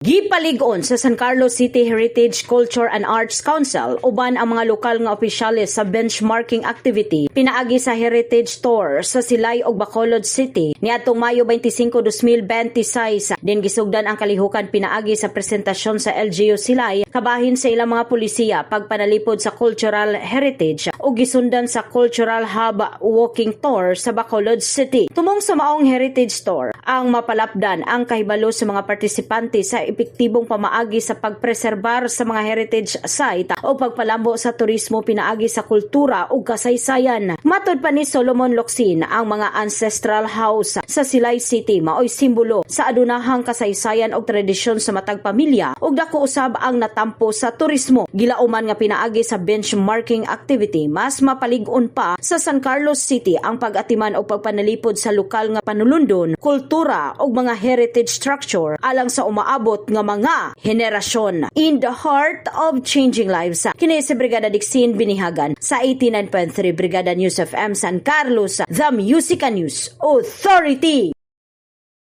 Gipalig-on sa San Carlos City Heritage Culture and Arts Council uban ang mga lokal nga opisyales sa benchmarking activity pinaagi sa Heritage Tour sa Silay ug Bacolod City niadtong Mayo 25, 2026. Din gisugdan ang kalihukan pinaagi sa presentasyon sa LGU Silay kabahin sa ilang mga pulisiya pagpanalipod sa cultural heritage ug gisundan sa Cultural Hub walking tour sa Bacolod City. Tumong sa maong Heritage Tour ang mapalapdan ang kahibalo sa mga partisipante sa epektibong pamaagi sa pagpreserbar sa mga heritage site o pagpalambo sa turismo pinaagi sa kultura ug kasaysayan. Matud pa ni Solomon Locsin, ang mga ancestral house sa Silay City maoy simbolo sa adunahang kasaysayan ug tradisyon sa matag pamilya ug dako usab ang natampo sa turismo. Gilauman nga pinaagi sa benchmarking activity, mas mapalig-on pa sa San Carlos City ang pag-atiman o pagpanalipod sa lokal nga panulundon, kultura ug mga heritage structure alang sa umaabot nga mga henerasyon. In the heart of changing lives, kini si Brigada Dixin Binihagan sa 89.3 Brigada News FM San Carlos, the Musica News Authority.